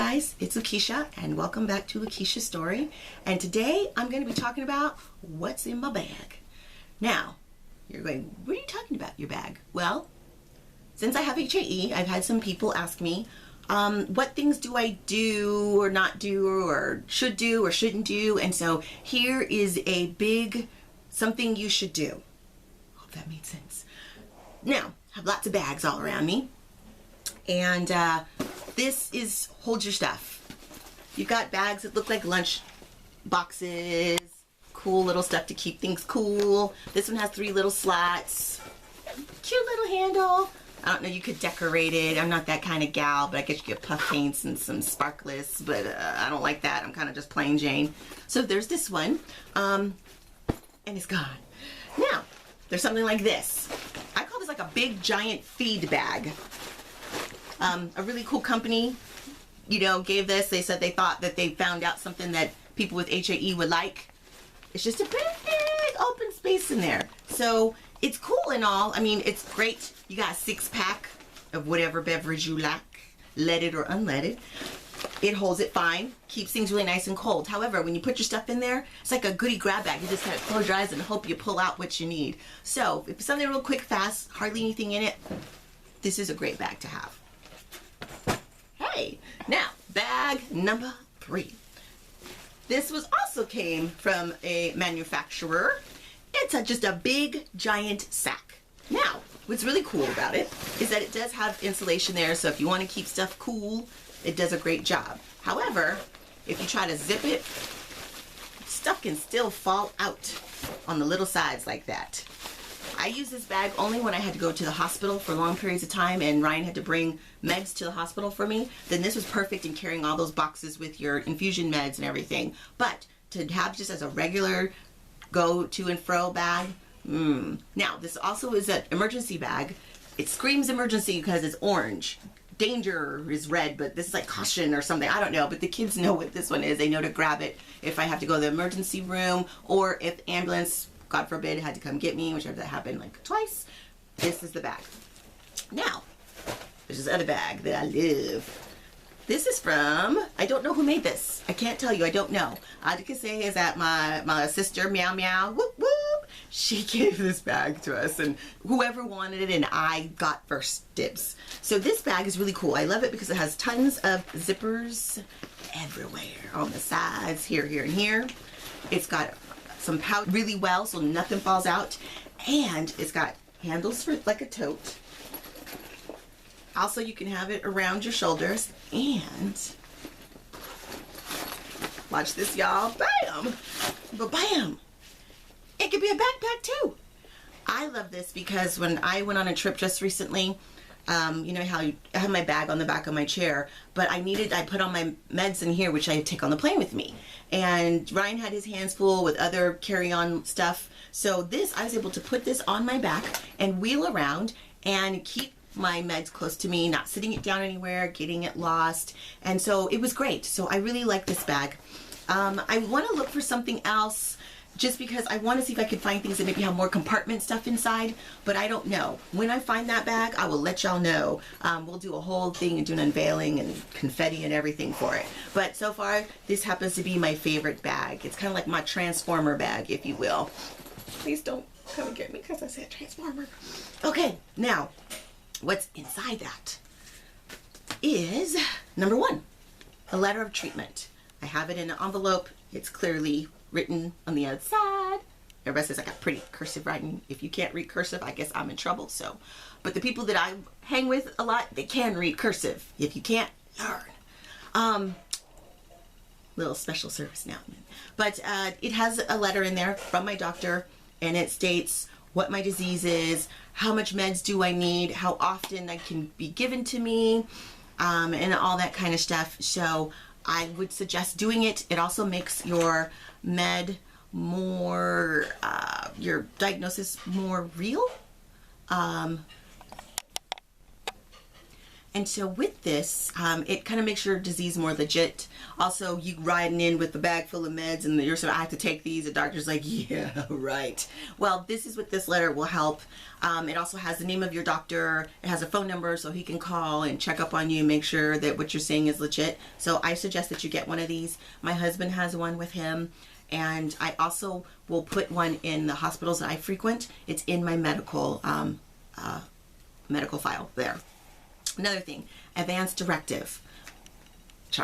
Guys, it's Loukisha and welcome back to Loukisha's Story. And today I'm going to be talking about what's in my bag. Now, you're going, what are you talking about, your bag? Well, since I have HAE, I've had some people ask me, what things do I do or not do or shouldn't do? And so here is a big something you should do. Hope that made sense. Now, I have lots of bags all around me. And this is hold your stuff. You've got bags that look like lunch boxes, cool little stuff to keep things cool. This one has 3 little slots, cute little handle. I don't know, you could decorate it. I'm not that kind of gal, but I guess you get puff paints and some sparklets, but I don't like that. I'm kind of just plain Jane. So there's this one, and it's gone. Now, there's something like this. I call this like a big giant feed bag. A really cool company, gave this. They said they thought that they found out something that people with HAE would like. It's just a big open space in there. So it's cool and all. I mean, it's great. You got a 6-pack of whatever beverage you like, leaded or unleaded. It holds it fine, keeps things really nice and cold. However, when you put your stuff in there, it's like a goodie grab bag. You just kind of close your eyes and hope you pull out what you need. So if it's something real quick, fast, hardly anything in it, this is a great bag to have. Now, bag number 3. This also came from a manufacturer. It's just a big, giant sack. Now, what's really cool about it is that it does have insulation there, so if you want to keep stuff cool, it does a great job. However, if you try to zip it, stuff can still fall out on the little sides like that. I use this bag only when I had to go to the hospital for long periods of time and Ryan had to bring meds to the hospital for me. Then this was perfect in carrying all those boxes with your infusion meds and everything. But to have just as a regular go to and fro bag, Now, this also is an emergency bag. It screams emergency because it's orange. Danger is red, but this is like caution or something. I don't know, but the kids know what this one is. They know to grab it if I have to go to the emergency room or if ambulance, God forbid, had to come get me, whichever that happened like twice. This is the bag. Now, there's this other bag that I love. This is from, I don't know who made this. I can't tell you, I don't know. All I can say is that my sister, meow meow, whoop whoop, she gave this bag to us and whoever wanted it and I got first dibs. So this bag is really cool. I love it because it has tons of zippers everywhere on the sides, here, here, and here. It's got some pouch really well so nothing falls out, and it's got handles for like a tote. Also, you can have it around your shoulders, and watch this, y'all. Bam! But bam! It could be a backpack too. I love this because when I went on a trip just recently, you know how I have my bag on the back of my chair, but I put on my meds in here, which I take on the plane with me. And Ryan had his hands full with other carry-on stuff. So this, I was able to put this on my back and wheel around and keep my meds close to me, not sitting it down anywhere, getting it lost. And so it was great. So I really like this bag. I want to look for something else just because I want to see if I could find things that maybe have more compartment stuff inside, but I don't know. When I find that bag, I will let y'all know. We'll do a whole thing and do an unveiling and confetti and everything for it. But so far, this happens to be my favorite bag. It's kind of like my transformer bag, if you will. Please don't come and get me because I said transformer. Okay, now, what's inside that is, number 1, a letter of treatment. I have it in an envelope. It's clearly written on the outside. Everybody says I got pretty cursive writing. If you can't read cursive, I guess I'm in trouble. So, but the people that I hang with a lot, they can read cursive. If you can't, learn. Little special service now. But it has a letter in there from my doctor, and it states what my disease is, how much meds do I need, how often they can be given to me, and all that kind of stuff. So I would suggest doing it. It also makes your med more, your diagnosis more real. And so with this, it kind of makes your disease more legit. Also, you riding in with the bag full of meds and you're saying, I have to take these. The doctor's like, yeah, right. Well, this is what this letter will help. It also has the name of your doctor. It has a phone number so he can call and check up on you and make sure that what you're saying is legit. So I suggest that you get one of these. My husband has one with him. And I also will put one in the hospitals that I frequent. It's in my medical file there. Another thing, advance directive.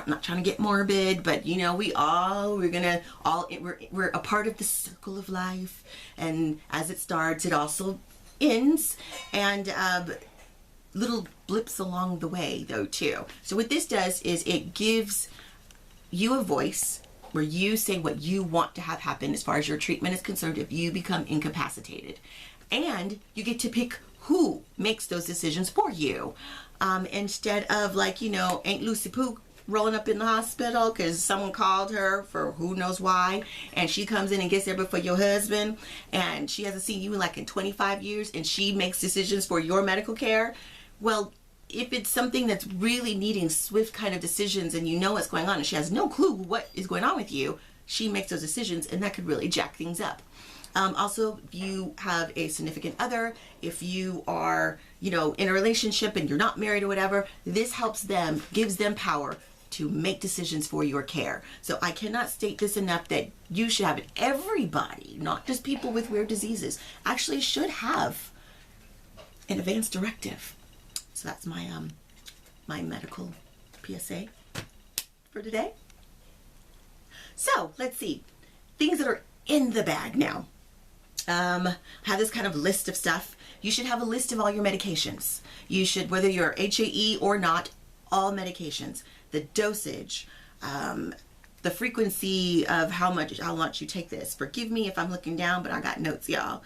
Not trying to get morbid, but you know, we're a part of the circle of life, and as it starts, it also ends, and little blips along the way though too. So what this does is it gives you a voice where you say what you want to have happen as far as your treatment is concerned if you become incapacitated, and you get to pick who makes those decisions for you, instead of, like, you know, Aunt Lucy Poo rolling up in the hospital because someone called her for who knows why, and she comes in and gets there before your husband, and she hasn't seen you in 25 years, and she makes decisions for your medical care. Well, if it's something that's really needing swift kind of decisions and you know what's going on and she has no clue what is going on with you, she makes those decisions, and that could really jack things up. Also, if you have a significant other, if you are, you know, in a relationship and you're not married or whatever, this helps them, gives them power to make decisions for your care. So I cannot state this enough that you should have it. Everybody, not just people with rare diseases, actually should have an advance directive. So that's my my medical PSA for today. So let's see, things that are in the bag now. I have this kind of list of stuff. You should have a list of all your medications. You should, whether you're HAE or not, all medications, the dosage, the frequency of how much you take this. Forgive me if I'm looking down, but I got notes, y'all.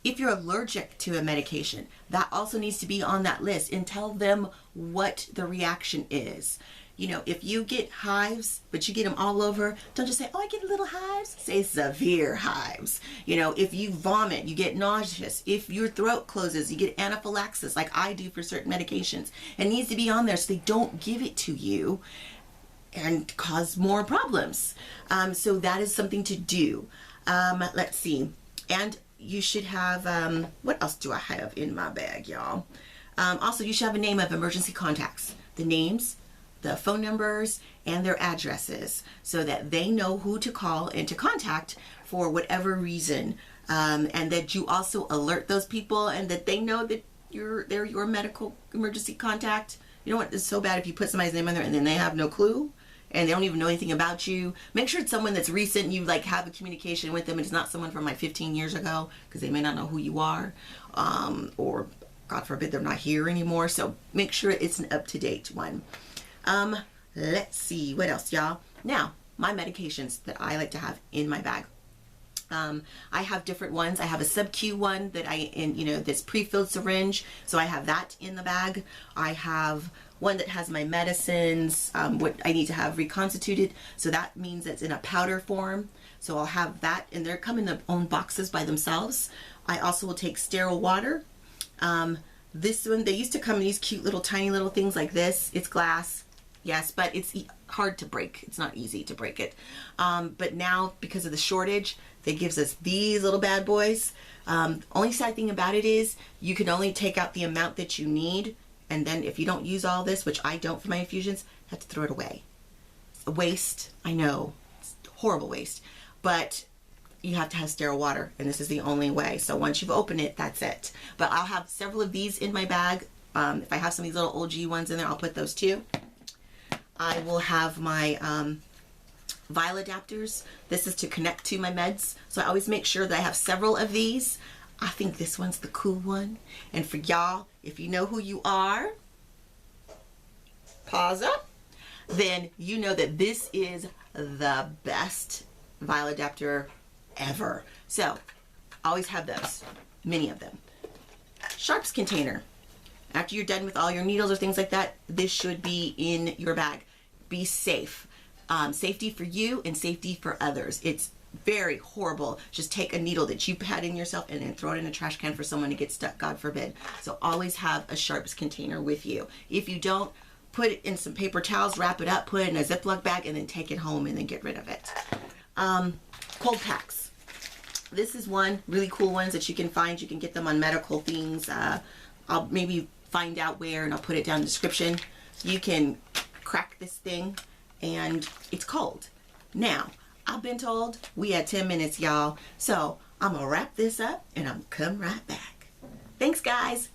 If you're allergic to a medication, that also needs to be on that list, and tell them what the reaction is. You know, if you get hives, but you get them all over, don't just say, oh, I get little hives. Say severe hives. You know, if you vomit, you get nauseous. If your throat closes, you get anaphylaxis, like I do for certain medications. It needs to be on there so they don't give it to you and cause more problems. So that is something to do. Let's see. And you should have, what else do I have in my bag, y'all? Also, you should have a name of emergency contacts. The names, the phone numbers, and their addresses, so that they know who to call and to contact for whatever reason, and that you also alert those people and that they know that they're your medical emergency contact. You know what, it's so bad if you put somebody's name on there and then they have no clue and they don't even know anything about you. Make sure it's someone that's recent and you have a communication with them, and it's not someone from 15 years ago, because they may not know who you are, or God forbid they're not here anymore. So make sure it's an up-to-date one. Let's see, what else, y'all? Now, my medications that I like to have in my bag. I have different ones. I have a sub-Q one that this pre-filled syringe, so I have that in the bag. I have one that has my medicines, what I need to have reconstituted, so that means it's in a powder form. So I'll have that, and they come in their own boxes by themselves. I also will take sterile water. This one, they used to come in these cute little tiny little things like this. It's glass, yes, but it's hard to break. It's not easy to break it. But now, because of the shortage, they gives us these little bad boys. Only sad thing about it is you can only take out the amount that you need, and then if you don't use all this, which I don't for my infusions, I have to throw it away. It's a waste, I know, it's horrible waste, but you have to have sterile water, and this is the only way. So once you've opened it, that's it. But I'll have several of these in my bag. If I have some of these little OG ones in there, I'll put those too. I will have my vial adapters. This is to connect to my meds, so I always make sure that I have several of these. I think this one's the cool one. And for y'all, if you know who you are, pause up, then you know that this is the best vial adapter ever. So always have those, many of them. Sharps container. After you're done with all your needles or things like that, this should be in your bag. Be safe. Safety for you and safety for others. It's very horrible. Just take a needle that you've had in yourself and then throw it in a trash can for someone to get stuck, God forbid. So always have a sharps container with you. If you don't, put it in some paper towels, wrap it up, put it in a Ziploc bag, and then take it home and then get rid of it. Cold packs. This is one really cool ones that you can find. You can get them on medical things. I'll maybe find out where and I'll put it down in the description. You can crack this thing and it's cold. Now, I've been told we had 10 minutes, y'all. So I'm gonna wrap this up and I'm come right back. Thanks, guys.